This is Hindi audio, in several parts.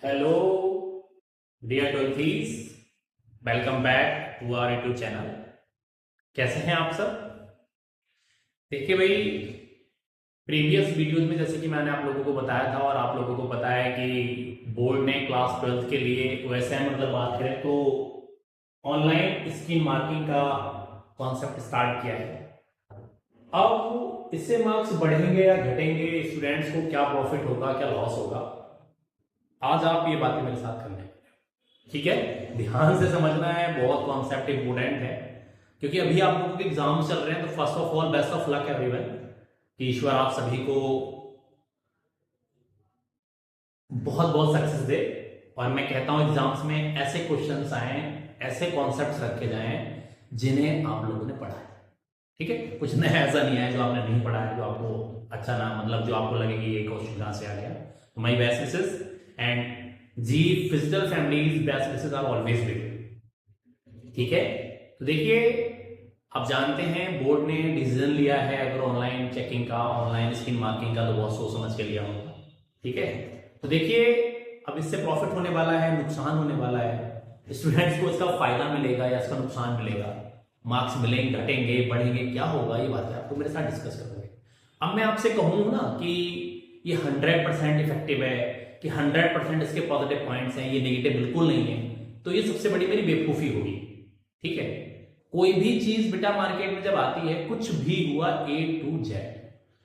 Hello dear dolphies, welcome back to our YouTube channel. कैसे हैं आप सब? देखिए भाई, प्रीवियस वीडियोज में जैसे कि मैंने आप लोगों को बताया था और आप लोगों को पता है कि बोर्ड ने क्लास 12th के लिए वैसे मतलब बात करें तो ऑनलाइन स्क्रीन मार्किंग का कॉन्सेप्ट स्टार्ट किया है। अब इससे मार्क्स बढ़ेंगे या घटेंगे, स्टूडेंट्स को क्या प्रॉफिट होगा, क्या लॉस होगा, आज आप ये बातें मेरे साथ करने, ठीक है? ध्यान से समझना है, बहुत कॉन्सेप्ट इंपोर्टेंट है क्योंकि अभी आप लोगों के एग्जाम चल रहे हैं। तो first of all best of luck everyone, कि ईश्वर आप सभी को बहुत बहुत सक्सेस दे। और मैं कहता हूं एग्जाम्स में ऐसे क्वेश्चंस आए, ऐसे कॉन्सेप्ट्स रखे जाएं जिन्हें आप लोगों ने पढ़ा है, ठीक है? कुछ नया ऐसा नहीं है जो आपने नहीं पढ़ा है, जो आपको अच्छा ना मतलब जो आपको लगे कि ये क्वेश्चन कहां से आ गया। तो माई बेस्ट विशेस एंड जी physical families best wishes are always with, ठीक है? तो देखिए, आप जानते हैं बोर्ड ने डिसीजन लिया है अगर ऑनलाइन चेकिंग का, ऑनलाइन स्क्रीन मार्किंग का, तो बहुत सोच समझ के लिया होगा, ठीक है? तो देखिए, अब इससे प्रॉफिट होने वाला है, नुकसान होने वाला है, स्टूडेंट्स को इसका फायदा मिलेगा या इसका नुकसान मिलेगा, मार्क्स मिलेंगे, घटेंगे, बढ़ेंगे, क्या होगा, ये बातें आपको मेरे साथ डिस्कस करोगे। अब मैं आपसे कहूं ना कि ये 100% इफेक्टिव है, कि 100% इसके पॉजिटिव पॉइंट्स हैं, ये नेगेटिव बिल्कुल नहीं है, तो ये सबसे बड़ी मेरी बेवकूफी होगी, ठीक है? कोई भी चीज बेटा मार्केट में जब आती है, कुछ भी हुआ A to Z,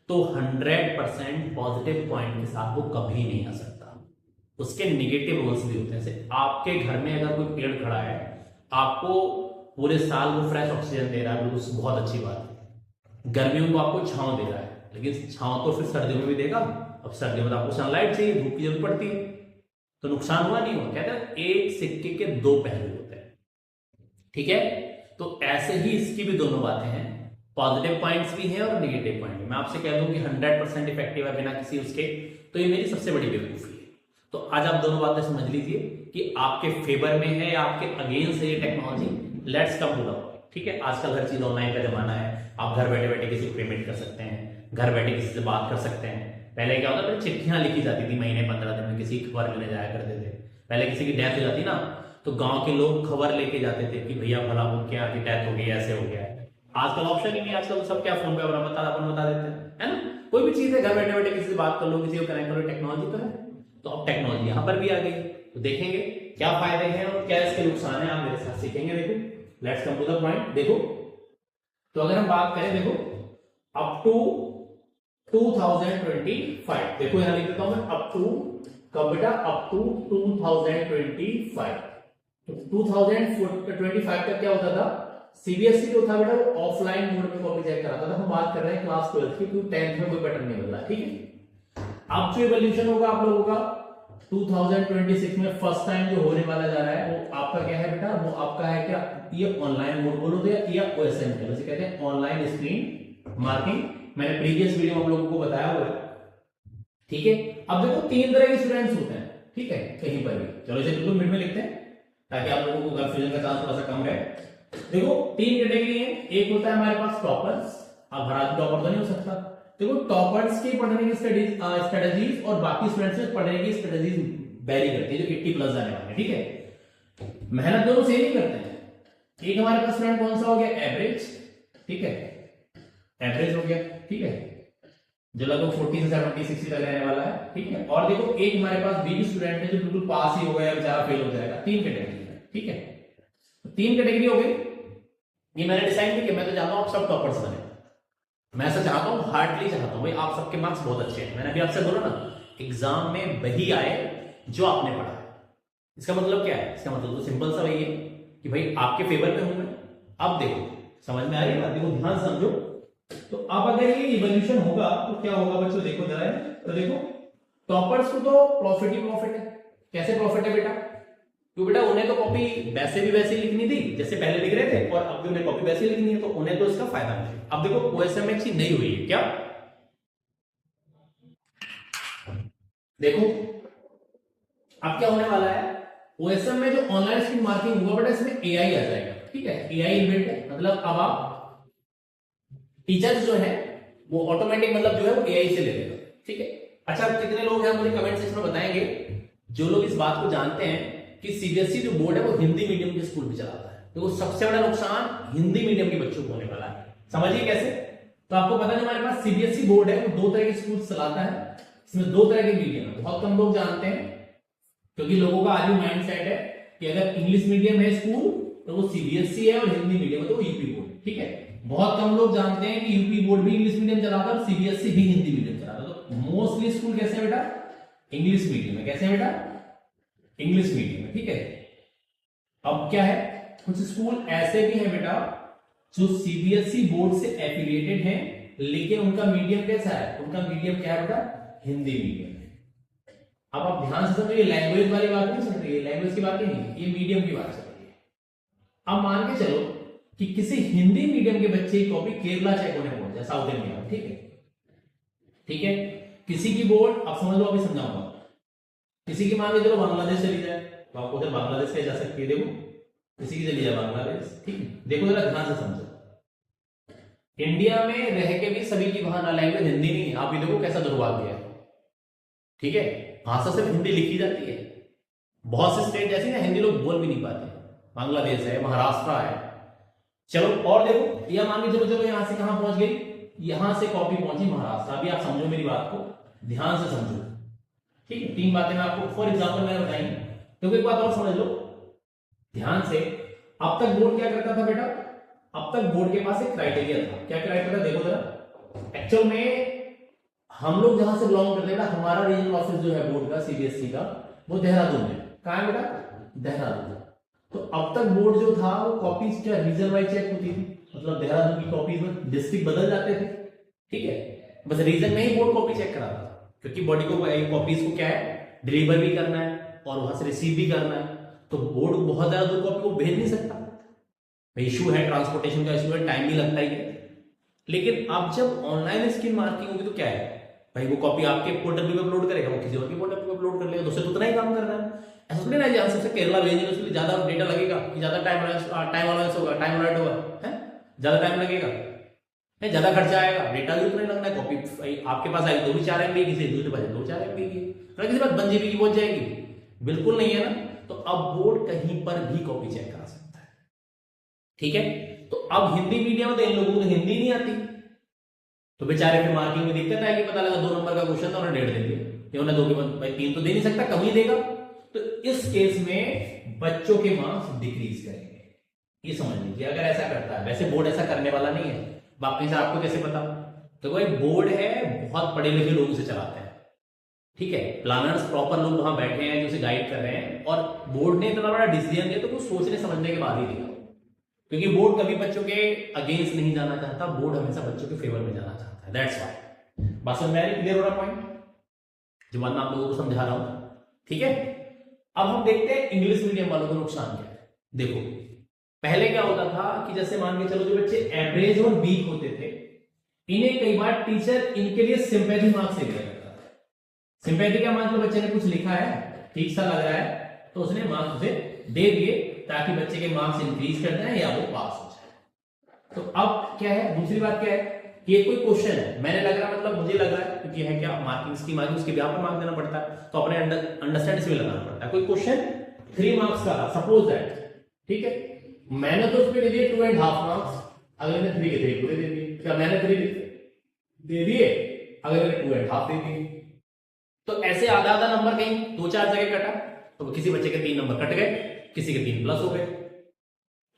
तो 100% पॉजिटिव पॉइंट के साथ वो कभी नहीं आ सकता। उसके नेगेटिव रोल्स भी होते हैं। जैसे आपके घर में अगर कोई पेड़ खड़ा है, आपको पूरे साल वो फ्रेश ऑक्सीजन दे रहा है, बिल्कुल बहुत अच्छी बात है। गर्मियों में आपको छांव दे रहा है, लेकिन छांव तो फिर सर्दियों में भी देगा। अब सर्दियों में तो आपको सनलाइट चाहिए, धूप की जरूरत पड़ती है, तो नुकसान हुआ नहीं हुआ। कहते हैं एक सिक्के के दो पहलू होते हैं, ठीक है? तो ऐसे ही इसकी भी दोनों बातें हैं, पॉजिटिव पॉइंट्स भी हैं और नेगेटिव पॉइंट भी। मैं आपसे कह दूं कि 100% इफेक्टिव है बिना किसी उसके, तो ये मेरी सबसे बड़ी बेवकूफी है। तो आज आप दोनों बातें समझ लीजिए कि आपके फेवर में है या आपके अगेंस्ट है ये technology. Let's come to the point, ठीक है? आजकल हर चीज ऑनलाइन का जमाना है, आप घर बैठे बैठे किसी को पेमेंट कर सकते हैं, घर बैठे किसी से बात कर सकते हैं। पहले क्या होता था, चिट्ठियां लिखी जाती थी, महीने 15 दिन में किसी की खबर लेने जाया करते थे। पहले किसी की डेथ हो जाती ना, तो गांव के लोग खबर लेके जाते थे कि भैया भला वो क्या की डेथ हो गई, ऐसे हो गया है। आजकल ऑप्शन ही नहीं, आजकल तो सब क्या फोन पे अपन बता देते हैं, है ना? कोई भी चीज है, घर बैठे बैठे किसी से बात कर लो, किसी को कनेक्ट करो, टेक्नोलॉजी तो है। तो अब टेक्नोलॉजी यहां पर भी आ गई, तो देखेंगे क्या फायदे हैं और क्या इसके नुकसान है, आप मेरे साथ सीखेंगे। देखो, let's come to the point. देखो, तो अगर हम बात करें, देखो अप टू 2025, देखो यहां लिख देता हूं मैं, अप टू, कब बेटा? Up to 2025। तो 2025 का क्या होता था? सीबीएसई जो था बेटा, वो ऑफलाइन मोड में कॉपी चेक कराता था। हम बात कर रहे हैं क्लास 12 की, क्योंकि 10th में कोई पैटर्न नहीं बदला, ठीक है? अब जो इवोल्यूशन होगा आप लोगों का 2026 में फर्स्ट टाइम जो होने वाला जा रहा है, वो आपका क्या है बेटा? वो आपका है क्या? ये ऑनलाइन मोड बोलो तो या ओएसएम है, जैसे कहते हैं ऑनलाइन स्क्रीन मार्किंग। मैंने प्रीवियस वीडियो में आप लोगों को बताया हुआ है, ठीक है? अब देखो, तीन तरह के स्टूडेंट्स होते हैं, ठीक है? कहीं पर भी, चलो इसे बिल्कुल मिड में लिखते हैं ताकि आप लोगों को कंफ्यूजन का चांस थोड़ा सा कम रहे। देखो, तीन कैटेगरी है। एक होता है हमारे पास टॉपर्स। अब हर आदमी टॉपर तो नहीं हो सकता। देखो, टॉपर्स की पढ़ने की स्ट्रेटेजीज और बाकी स्टूडेंट्स की पढ़ने की स्ट्रेटेजीज वेरी करती है, जो 80 प्लस जाने वाले, ठीक है? मेहनत दोनों सेम ही करते हैं। एक हमारे पास स्टूडेंट कौन सा हो गया? एवरेज, ठीक है? एवरेज हो गया, ठीक है? जो लगभग 40 से 70 60 तक रहने वाला है, ठीक है? और देखो, एक हमारे पास बी स्टूडेंट है जो बिल्कुल पास ही हो गया, बेचारा फेल हो जाएगा। तीन कैटेगरी है, ठीक है? तीन कैटेगरी हो गई। ये मैंने डिसाइड किया कि मैं तो चाहता हूं आप सब टॉपर्स बने। मैं ऐसा चाहता हूं, हार्डली चाहता हूं भाई आप सबके मार्क्स बहुत अच्छे हैं। मैंने अभी आपसे बोला ना, एग्जाम में वही आए जो आपने पढ़ा है। इसका मतलब क्या है? इसका मतलब तो सिंपल सा वही है कि भाई आपके फेवर में हूं मैं। अब देखो, समझ में आ रही है बात? देखो, ध्यान समझो। तो अब अगर ये इवोल्यूशन होगा तो क्या होगा बच्चों? देखो जरा, तो देखो, टॉपर्स को तो प्रॉफिट ही प्रॉफिट है। कैसे प्रॉफिट है बेटा? क्योंकि बेटा उन्हें तो कॉपी वैसे भी वैसे ही लिखनी थी जैसे पहले लिख रहे थे, और अब भी उन्हें कॉपी वैसे ही लिखनी है, तो उन्हें तो इसका फायदा मिलेगा। अब देखो, ओएसएम में चीज नहीं हुई है क्या? देखो, अब क्या होने वाला है? ओएसएम में जो ऑनलाइन स्क्रीन मार्किंग हुआ बेटा, इसमें एआई आ जाएगा, ठीक है? एआई इन्वेंट है, मतलब अब आप टीचर्स जो है वो ऑटोमेटिक मतलब जो है वो एआई से ले लेगा, ठीक है? अच्छा, कितने लोग हैं मुझे कमेंट सेक्शन में बताएंगे जो लोग इस बात को जानते हैं कि सीबीएसई जो बोर्ड है वो हिंदी मीडियम के स्कूल भी चलाता है, तो वो सबसे बड़ा नुकसान हिंदी मीडियम के बच्चों को होने वाला है। समझिए कैसे। तो आपको पता है हमारे पास सीबीएसई बोर्ड है वो 2 तरह के स्कूल चलाता है, इसमें 2 तरह के मीडियम है। बहुत कम लोग जानते हैं क्योंकि लोगों का आज भी माइंड सेट है कि अगर इंग्लिश मीडियम है स्कूल तो वो सीबीएसई है और हिंदी मीडियम है तो वो यूपी बोर्ड, ठीक है। बहुत कम लोग जानते हैं कि यूपी बोर्ड भी इंग्लिश मीडियम चलाता है और सीबीएसई भी हिंदी मीडियम चलाता है। तो मोस्टली स्कूल कैसे है बेटा, इंग्लिश मीडियम है। कैसे है बेटा, इंग्लिश मीडियम है, ठीक है। अब क्या है, कुछ स्कूल ऐसे भी हैं बेटा जो सीबीएसई बोर्ड से एफिलिएटेड हैं लेकिन उनका मीडियम कैसा है, उनका मीडियम क्या है बेटा, हिंदी मीडियम है। अब आप ध्यान से समझिए, लैंग्वेज वाली बात नहीं चल रही है, लैंग्वेज की बात नहीं, ये मीडियम की बात चल रही है। अब मान के चलो कि किसी हिंदी मीडियम के बच्चे की कॉपी केरला चेक होने पहुंच जाए, साउथ इंडिया में, ठीक है, ठीक है। किसी की बोर्ड, आप समझ लो, अभी समझाऊंगा। किसी की मान के चलो बांग्लादेश चली जाए तो आपको उधर बांग्लादेश में जा सकती है, देखो किसी की चली जाए बांग्लादेश, ठीक है। देखो जरा ध्यान से समझो, इंडिया में रह के भी सभी की वहां लैंग्वेज हिंदी नहीं है। आप ये देखो कैसा दुर्भाग्य है, ठीक है। भाषा सिर्फ हिंदी लिखी जाती है। बहुत से स्टेट जैसे ना हिंदी लोग बोल भी नहीं पाते, बांग्लादेश है, महाराष्ट्र है। चलो और देखो, यह मान के चलो, चलो यहां से कहां पहुंच गई, यहां से कॉपी पहुंची महाराष्ट्र। अभी आप समझो मेरी बात को, ध्यान से समझो, ठीक है। 3 बातें मैं आपको फॉर एग्जाम्पल मैंने बताई, तो एक बात और समझ लो ध्यान से। अब तक बोर्ड क्या करता था बेटा, अब तक बोर्ड के पास एक क्राइटेरिया था। क्या क्राइटेरिया, देखो जरा। एक्चुअल में हम लोग जहां से बिलोंग करते हैं ना, हमारा रीजनल ऑफिस जो है बोर्ड का, सीबीएसई का, वो देहरादून है। कहां है बेटा, देहरादून। तो अब तक बोर्ड जो था वो कॉपीज क्या रीजन वाइज चेक होती थी, मतलब देहरादून की कॉपीज में डिस्ट्रिक्ट बदल जाते थे, ठीक है। बस रीजन में ही बोर्ड कॉपी चेक कराता था, क्योंकि बॉडी को कॉपीज को क्या है, डिलीवर भी करना है और वहां से रिसीव भी करना है। तो बोर्ड बहुत ज्यादा दूर कॉपी को भेज नहीं सकता, इशू है, ट्रांसपोर्टेशन का इशू है, टाइम भी लगता ही है। लेकिन अब जब ऑनलाइन स्क्रीन मार्किंग होगी तो क्या है भाई, वो कॉपी आपके पोर्टल पे अपलोड करेगा, वो किसी और के पोर्टल पे अपलोड कर लेगा, तो उसे तो उतना ही काम करना है। ऐसा थोड़ी ना है सबसे केरला भेजने उसके लिए ज्यादा डेटा लगेगा, कि ज्यादा टाइम अलाउंस होगा, टाइम अलर्ट होगा, है ज्यादा टाइम लगेगा, है ज्यादा खर्चा आएगा, डेटा भी उतना ही लगना है। कॉपी आपके पास आएगी तो भी 4 MB की, दूसरे पास 2-4 MB की, किसी बात 1 GB की पहुंच जाएगी, बिल्कुल नहीं है ना। तो अब बोर्ड कहीं पर भी कॉपी चेक करा सकता है, ठीक है। तो अब हिंदी मीडियम में तो इन लोगों को हिंदी नहीं आती, तो बेचारे फिर मार्किंग में दिक्कत आएगी। पता लगा 2 नंबर का क्वेश्चन था, उन्होंने 1.5 दे दिया, उन्हें 2 के बाद भाई 3 तो दे नहीं सकता, कम ही देगा। तो इस केस में बच्चों के मार्क्स डिक्रीज करेंगे, ये समझ लीजिए अगर ऐसा करता है। वैसे बोर्ड ऐसा करने वाला नहीं है, बाकी से आपको कैसे पता, तो भाई बोर्ड है बहुत पढ़े लिखे लोगों से चलाते हैं, ठीक है। प्लानर्स प्रॉपर लोग वहां बैठे हैं जो उसे गाइड कर रहे हैं, और बोर्ड ने इतना बड़ा डिसीजन दिया तो कुछ सोचने समझने के बाद ही दिया, क्योंकि बोर्ड कभी बच्चों के अगेंस्ट नहीं जाना चाहता, बोर्ड हमेशा बच्चों के फेवर में जाना चाहता है, दैट्स व्हाई। बस में क्लियर हो रहा पॉइंट, जो मैं आप लोगों को समझा रहा हूं, ठीक है। अब हम देखते हैं इंग्लिश मीडियम वालों को नुकसान क्या है। देखो पहले क्या होता था कि जैसे मान के चलो जो बच्चे एवरेज और वीक होते थे, इन्हें कई बार टीचर इनके लिए सिंपैथी मार्क्स दे दिया करता था। सिंपैथी का मतलब बच्चे ने कुछ लिखा है, ठीक सा लग रहा है, तो उसने मार्क्स उसे दे दिए ताकि बच्चे के मार्क्स इंक्रीज कर जाए या वो पास हो जाए। तो अब क्या है, दूसरी बात क्या है कि ये कोई क्वेश्चन है, मैंने लग रहा है, मतलब मुझे लग रहा है, क्योंकि है क्या मार्किंग स्कीम आ गई, उसके ब्याह पर मार्क्स देना पड़ता है, तो अपने अंडरस्टैंड से भी लगाना पड़ता है। कोई क्वेश्चन 3 मार्क्स का, सपोज दैट, ठीक है, मैंने तो उसमें दे दिए 2.5 मार्क्स, अगले ने 3 के 3 पूरे दे दिए। क्या मैंने 3 दे दिए, अगले ने 2.5 दे दिए, तो ऐसे आधा आधा नंबर कहीं 2-4 जगह कटा, तो किसी बच्चे के 3 नंबर कट गए, किसी के 3 प्लस हो गए।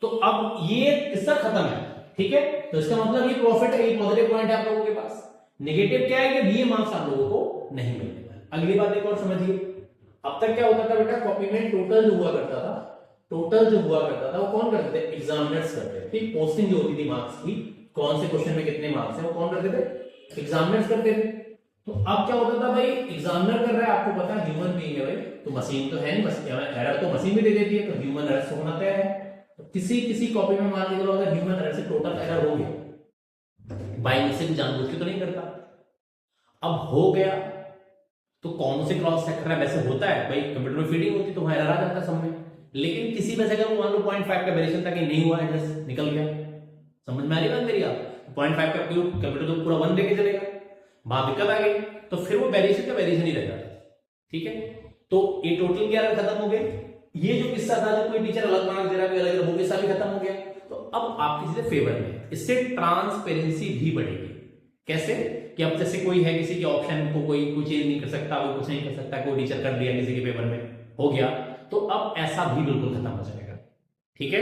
तो अब ये किस्सा खत्म है, ठीक है। तो इसका मतलब ये प्रॉफिट है, ये पॉजिटिव पॉइंट है आप लोगों के पास। नेगेटिव क्या है कि ये मार्क्स आप लोगों को नहीं मिलने वाले। अगली बात एक और समझिए, अब तक क्या होता था बेटा, कॉपी में टोटल जो हुआ करता था, टोटल जो हुआ करता था वो कौन करते थे, एग्जामिनर्स करते थे, ठीक। पोस्टिंग जो होती थी मार्क्स की, कौन से क्वेश्चन में कितने मार्क्स हैं, वो कौन करते थे, एग्जामिनर्स करते थे। तो अब क्या होता था भाई, एग्जामिनर कर रहा है, आपको पता है ह्यूमन बीइंग है भाई, तो मशीन तो है नहीं, एरर तो मशीन भी दे देती है, तो ह्यूमन एरर से होना तय है। तो किसी कॉपी में मान लीजिए अगर ह्यूमन एरर से टोटल एरर हो गया, बाई मिस्टेक जानबूझ के तो नहीं करता, अब हो गया तो कौन से क्रॉस चेक कर रहा है, वैसे होता है भाई, कंप्यूटर में फीडिंग होती है तो वहां एरर आ जाता है सब में। लेकिन किसी में से अगर मान लो 0.5 का वेरिएशन था कि नहीं हुआ, एड्रेस निकल गया, समझ में आ रही बात मेरी, आप 0.5 का कंप्यूटर तो पूरा 1 लेके चलेगा, वहां दिक्कत आ गई, तो फिर वो वेरिएशन का वेरिएशन ही रह जाता है, ठीक है। तो ये टोटल 11 खत्म हो गए। ये जो किस्सा था जो कोई टीचर अलग मार्क्स दे रहा है अलग, वो किस्सा भी खत्म हो गया। तो अब आपकी चीजें फेवर में, इससे ट्रांसपेरेंसी भी बढ़ेगी। कैसे कि अब जैसे कोई है किसी के ऑप्शन को कोई कुछ चेंज नहीं कर सकता, कोई कुछ नहीं कर सकता, कोई टीचर कर दिया किसी के पेपर में हो गया, तो अब ऐसा भी बिल्कुल खत्म हो जाएगा। ठीक है,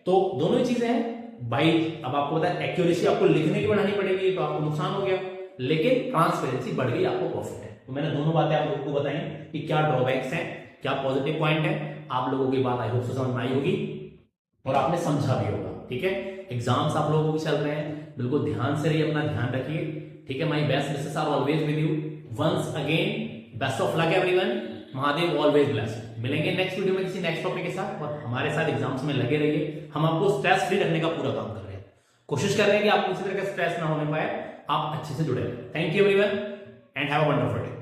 तो दोनों ही चीजें हैं भाई। अब आपको पता है एक्यूरेसी आपको लिखने की बढ़ानी पड़ेगी तो आपको नुकसान हो गया, लेकिन ट्रांसपेरेंसी बढ़ गई, आपको प्रॉफिट है। तो मैंने दोनों बातें आप लोगों को बताई कि क्या ड्रॉबैक्स हैं, क्या पॉजिटिव पॉइंट है। आप लोगों की बात आई होप से समझ में आई होगी और आपने समझा भी होगा। ठीक है, एग्जाम्स आप लोगों को भी चल रहे हैं, बिल्कुल ध्यान से रहिए, अपना ध्यान रखिए। ठीक है, my best wishes are always with you. Once again best of luck everyone, Mahadev always bless. मिलेंगे नेक्स्ट वीडियो में किसी नेक्स्ट टॉपिक के साथ, और हमारे साथ एग्जाम्स में लगे रहिए। हम आपको स्ट्रेस फ्री रखने का पूरा काम कर रहे हैं, कोशिश कर रहे हैं कि आपको किसी तरह का स्ट्रेस ना होने पाए, आप अच्छे से जुड़े रहें। Thank you everyone and have a wonderful day.